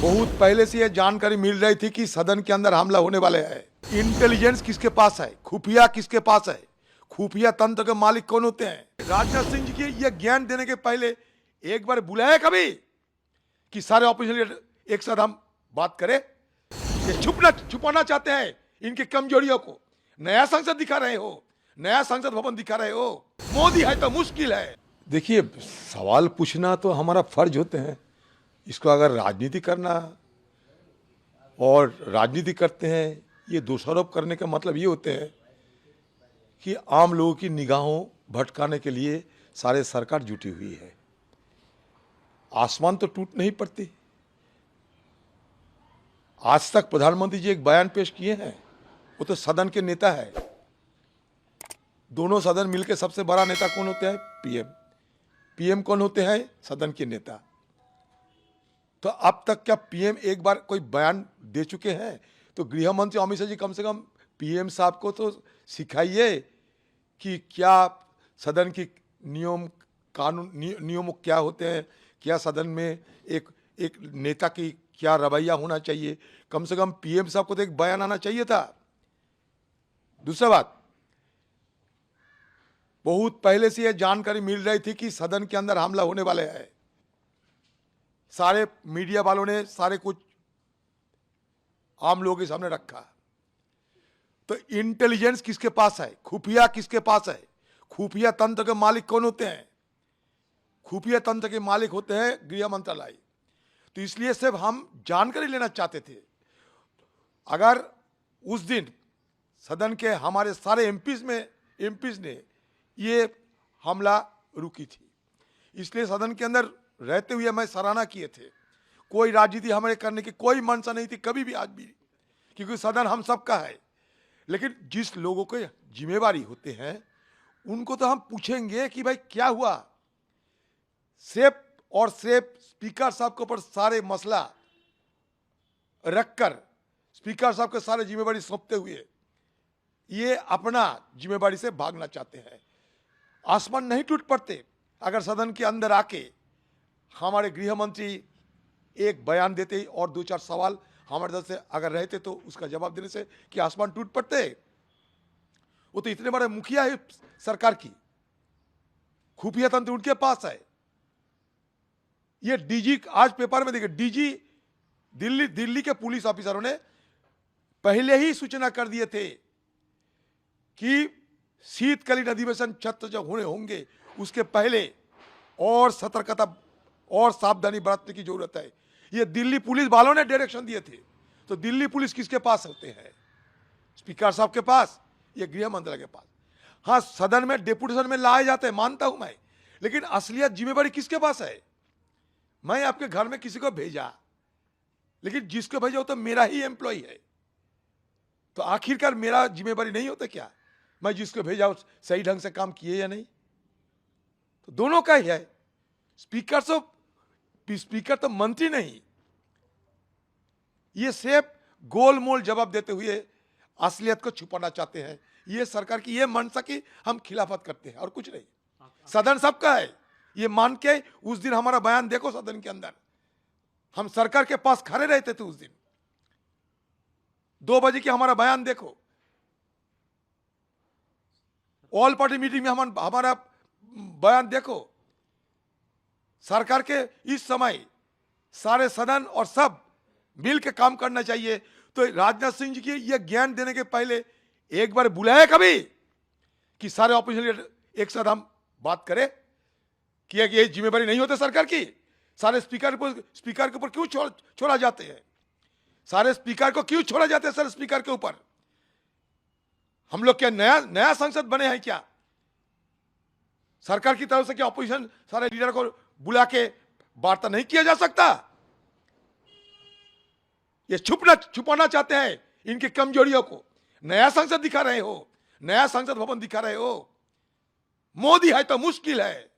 बहुत पहले से यह जानकारी मिल रही थी कि सदन के अंदर हमला होने वाले है। इंटेलिजेंस किसके पास है, खुफिया किसके पास है, खुफिया तंत्र के मालिक कौन होते हैं। राजनाथ सिंह जी की यह ज्ञान देने के पहले एक बार बुलाया कभी कि सारे ऑपोजिशन लीडर एक साथ हम बात करें। ये छुपाना चाहते हैं इनकी कमजोरियों को। नया संसद दिखा रहे हो, नया संसद भवन दिखा रहे हो। मोदी है तो मुश्किल है। देखिए, सवाल पूछना तो हमारा फर्ज होते हैं। इसको अगर राजनीति करना और राजनीति करते हैं, ये दोषारोप करने का मतलब ये होते हैं कि आम लोगों की निगाहों भटकाने के लिए सारे सरकार जुटी हुई है। आसमान तो टूट नहीं पड़ती। आज तक प्रधानमंत्री जी एक बयान पेश किए हैं, वो तो सदन के नेता है। दोनों सदन मिलकर सबसे बड़ा नेता कौन होते हैं? पीएम। पीएम कौन होते हैं? सदन के नेता। तो अब तक क्या पीएम एक बार कोई बयान दे चुके हैं? तो गृह मंत्री अमित शाह जी कम से कम पीएम साहब को तो सिखाइए कि क्या सदन की नियम कानून नियम क्या होते हैं, क्या सदन में एक नेता की क्या रवैया होना चाहिए। कम से कम पीएम साहब को तो एक बयान आना चाहिए था। दूसरा बात, बहुत पहले से यह जानकारी मिल रही थी कि सदन के अंदर हमला होने वाले है। सारे मीडिया वालों ने सारे कुछ आम लोगों के सामने रखा। तो इंटेलिजेंस किसके पास है, खुफिया किसके पास है, खुफिया तंत्र के मालिक कौन होते हैं? खुफिया तंत्र के मालिक होते हैं गृह मंत्रालय। तो इसलिए सिर्फ हम जानकारी लेना चाहते थे। अगर उस दिन सदन के हमारे सारे एमपीज ने ये हमला रुकी थी, इसलिए सदन के अंदर रहते हुए मैं सराहना किए थे। कोई राजनीति हमारे करने की कोई मंशा नहीं थी कभी भी, आज भी, क्योंकि सदन हम सबका है। लेकिन जिस लोगों को जिम्मेवारी होते हैं उनको तो हम पूछेंगे कि भाई क्या हुआ। सिर्फ स्पीकर साहब के ऊपर सारे मसला रखकर स्पीकर साहब के सारे जिम्मेवारी सौंपते हुए ये अपना जिम्मेवारी से भागना चाहते हैं। आसमान नहीं टूट पड़ते अगर सदन के अंदर आके हमारे गृह मंत्री एक बयान देते और दो चार सवाल हमारे तरफ से अगर रहते तो उसका जवाब देने से कि आसमान टूट पड़ते। वो तो इतने बड़े मुखिया है सरकार की, खुफिया तंत्र उनके पास है। ये डीजी, आज पेपर में देखिए, डीजी दिल्ली के पुलिस ऑफिसरों ने पहले ही सूचना कर दिए थे कि शीतकालीन अधिवेशन छत्र जब होंगे उसके पहले और सतर्कता और सावधानी बरतने की जरूरत है। ये दिल्ली पुलिस वालों ने डायरेक्शन दिए थे। तो दिल्ली पुलिस किसके पास होते हैं? स्पीकर साहब के पास या गृह मंत्रालय के पास। हाँ, सदन में डेपुटेशन में लाए जाते हैं, मानता हूं मैं, लेकिन असलियत जिम्मेवारी किसके पास है? मैं आपके घर में किसी को भेजा, लेकिन जिसको भेजा वो तो मेरा ही एम्प्लॉय है। तो आखिरकार मेरा जिम्मेवारी नहीं होता क्या मैं जिसको भेजा सही ढंग से काम किए या नहीं? तो दोनों का ही है। स्पीकर तो मंत्री नहीं। ये सिर्फ गोलमोल जवाब देते हुए असलियत को छुपाना चाहते हैं। ये सरकार की ये मंशा की हम खिलाफत करते हैं और कुछ नहीं। सदन सबका है ये मान के उस दिन हमारा बयान देखो। सदन के अंदर हम सरकार के पास खड़े रहते थे। उस दिन 2 बजे की हमारा बयान देखो। ऑल पार्टी मीटिंग में हमारा बयान देखो। सरकार के इस समय सारे सदन और सब मिल के काम करना चाहिए। तो राजनाथ सिंह जी की यह ज्ञान देने के पहले एक बार बुलाया कभी कि सारे ऑपोजिशन लीडर एक साथ हम बात करें कि ये जिम्मेवारी नहीं होती सरकार की। सारे स्पीकर के ऊपर क्यों छोड़ा जाते हैं? सारे स्पीकर को क्यों छोड़ा जाते हैं? सारे स्पीकर के ऊपर हम लोग क्या नया संसद बने हैं क्या? सरकार की तरफ से क्या ऑपोजिशन सारे लीडर को बुला के वार्ता नहीं किया जा सकता? ये छुपाना चाहते हैं इनकी कमजोरियों को। नया संसद दिखा रहे हो, नया संसद भवन दिखा रहे हो। मोदी है तो मुश्किल है।